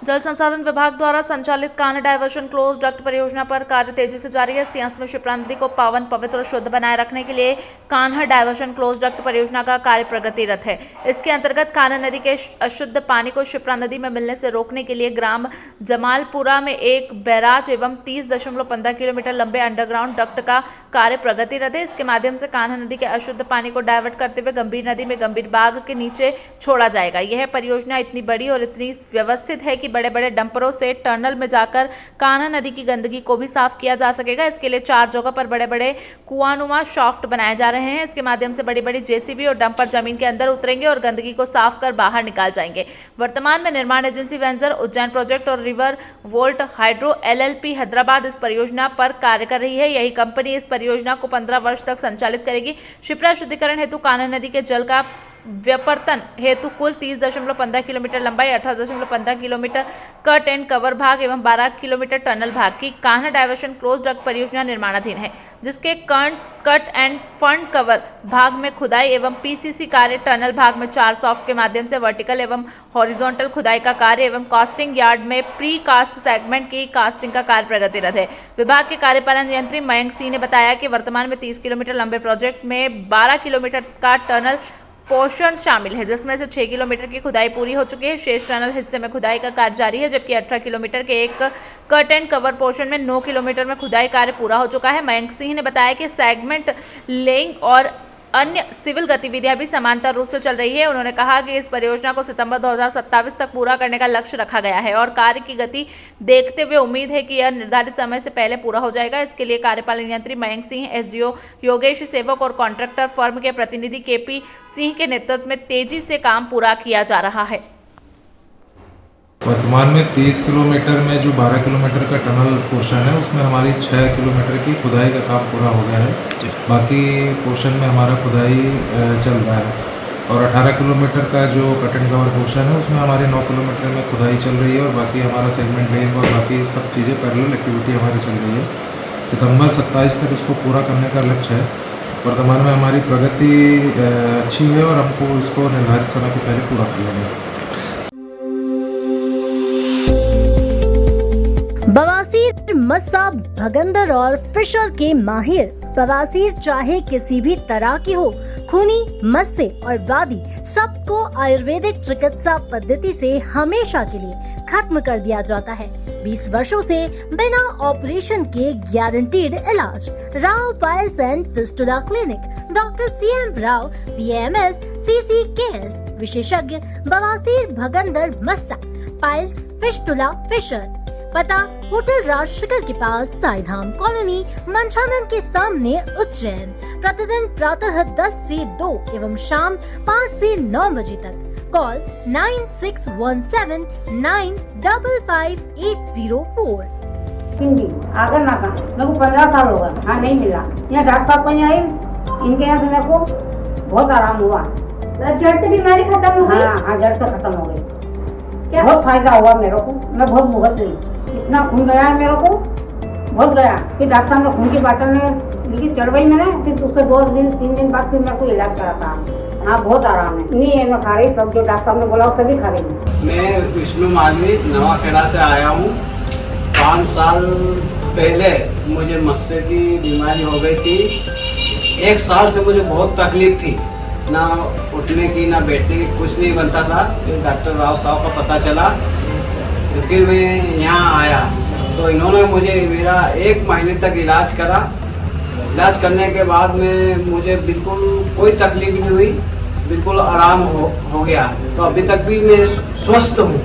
जल संसाधन विभाग द्वारा संचालित कान्हा डायवर्शन क्लोज डक्ट परियोजना पर कार्य तेजी से जारी है। सियांस में शिप्रा नदी को पावन, पवित्र और शुद्ध बनाए रखने के लिए कान्हा डायवर्शन क्लोज डक्ट परियोजना का कार्य प्रगतिरत है। इसके अंतर्गत कान्हा नदी के अशुद्ध पानी को शिप्रा नदी में मिलने से रोकने के लिए ग्राम जमालपुरा में एक बैराज एवं 30.15 किलोमीटर लंबे अंडरग्राउंड डक्ट का कार्य प्रगतिरत है। इसके माध्यम से कान्हा नदी के अशुद्ध पानी को डायवर्ट करते हुए गंभीर नदी में गंभीर बाग के नीचे छोड़ा जाएगा। यह परियोजना इतनी बड़ी और इतनी व्यवस्थित है कि बड़े बड़े डंपरों से टनल में जाकर कान्हा नदी की गंदगी को भी साफ किया जा सकेगा। इसके लिए 4 जगह पर बड़े बड़े कुआनुमा शाफ्ट बनाए जा रहे हैं। इसके माध्यम से बड़ी बड़ी जेसीबी और डंपर जमीन के अंदर उतरेंगे और गंदगी को साफ कर बाहर निकाल जाएंगे। वर्तमान में निर्माण एजेंसी वेंजर उज्जैन प्रोजेक्ट और river volt hydro LLP Hyderabad इस परियोजना पर कार्य कर रही है। यही कंपनी इस परियोजना को 15 वर्ष तक संचालित करेगी। शिप्रा शुद्धिकरण हेतु कान्हा नदी के जल का व्यापर्तन हेतु कुल 30.15 किलोमीटर लंबाई, 18.15 किलोमीटर कट एंड कवर भाग एवं 12 किलोमीटर टनल भाग की कान्हा डायवर्शन क्लोज डक्ट परियोजना निर्माणाधीन है, जिसके कट एंड फंड कवर भाग में खुदाई एवं PCC कार्य, टनल भाग में 4 सॉफ्ट के माध्यम से वर्टिकल एवं हॉरिजॉन्टल खुदाई का कार्य एवं कास्टिंग यार्ड में प्री कास्ट सेगमेंट की कास्टिंग का कार्य प्रगतिरत है। विभाग के कार्यपालन यंत्री मयंक सिंह ने बताया कि वर्तमान में 30 किलोमीटर लंबे प्रोजेक्ट में 12 किलोमीटर का टनल पोर्शन शामिल है, जिसमें से 6 किलोमीटर की खुदाई पूरी हो चुकी है। शेष टनल हिस्से में खुदाई का कार्य जारी है, जबकि 18 किलोमीटर के एक कट एंड कवर पोर्शन में 9 किलोमीटर में खुदाई कार्य पूरा हो चुका है। मयंक सिंह ने बताया कि सेगमेंट लेइंग और अन्य सिविल गतिविधियां भी समांतर रूप से चल रही है। उन्होंने कहा कि इस परियोजना को सितंबर 2027 तक पूरा करने का लक्ष्य रखा गया है और कार्य की गति देखते हुए उम्मीद है कि यह निर्धारित समय से पहले पूरा हो जाएगा। इसके लिए कार्यपालन यंत्री मयंक सिंह, SDO योगेश सेवक और कॉन्ट्रैक्टर फर्म के प्रतिनिधि KP सिंह के नेतृत्व में तेजी से काम पूरा किया जा रहा है। वर्तमान में 30 किलोमीटर में जो 12 किलोमीटर का टनल पोर्शन है उसमें हमारी 6 किलोमीटर की खुदाई का काम पूरा हो गया है। बाकी पोर्शन में हमारा खुदाई चल रहा है और 18 किलोमीटर का जो कट एंड कवर पोर्शन है उसमें हमारे 9 किलोमीटर में खुदाई चल रही है और बाकी हमारा सेगमेंट लेइंग और बाकी सब चीज़ें पैरेलल एक्टिविटी हमारी चल रही है। सितंबर 27 तक इसको पूरा करने का लक्ष्य है। वर्तमान में हमारी प्रगति अच्छी है और हमको इसको निर्धारित समय के पहले पूरा कर लेंगे। बवासीर, मस्सा, भगंदर और फिशर के माहिर बवासीर चाहे किसी भी तरह की हो, खूनी, मस्से और वादी, सबको आयुर्वेदिक चिकित्सा पद्धति से हमेशा के लिए खत्म कर दिया जाता है। 20 वर्षों से बिना ऑपरेशन के गारंटीड इलाज। Rao piles and fistula clinic, doctor CM Rao, PMS, CCKS विशेषज्ञ, बवासीर, भगंदर, मस्सा, पाइल्स, फिस्टुला, फिशर। पता होटल राजशेखर के पास, साईधाम कॉलोनी, मंछानन के सामने, उज्जैन। प्रतिदिन प्रातः 10 से 2 एवं शाम 5 से 9 बजे तक। कॉल 9617955804। आगर ना का मेरे को 15 साल होगा। हाँ, नहीं मिला। यहाँ डॉक्टर साहब कहीं आई, इनके यहाँ से मेरे को बहुत आराम हुआ। जड़ से बीमारी खत्म हो गई? हाँ, जड़ से खत्म हो गई। बहुत फायदा हुआ मेरे को। मैं बहुत भुगत गई, इतना खून गया है मेरे को, बहुत गया। फिर डॉक्टर ने खून की बाटल में लिखी चढ़वाई मैंने, फिर उससे 2 दिन 3 दिन बाद फिर मेरे को इलाज करा था। हाँ, बहुत आराम है। नहीं है, मैं खा रही सब जो डॉक्टर ने बोला सभी खा रही हूँ। मैं विष्णु मालवी नवाखेड़ा से आया हूँ। 5 साल पहले मुझे मस्से की बीमारी हो गई थी। 1 साल से मुझे बहुत तकलीफ थी, ना उठने की ना बैठने की, कुछ नहीं बनता था। फिर डॉक्टर राव साहब का पता चला तो फिर मैं यहाँ आया तो इन्होंने मुझे मेरा 1 महीने तक इलाज करा। इलाज करने के बाद में मुझे बिल्कुल कोई तकलीफ नहीं हुई, बिल्कुल आराम हो गया। तो अभी तक भी मैं स्वस्थ हूँ।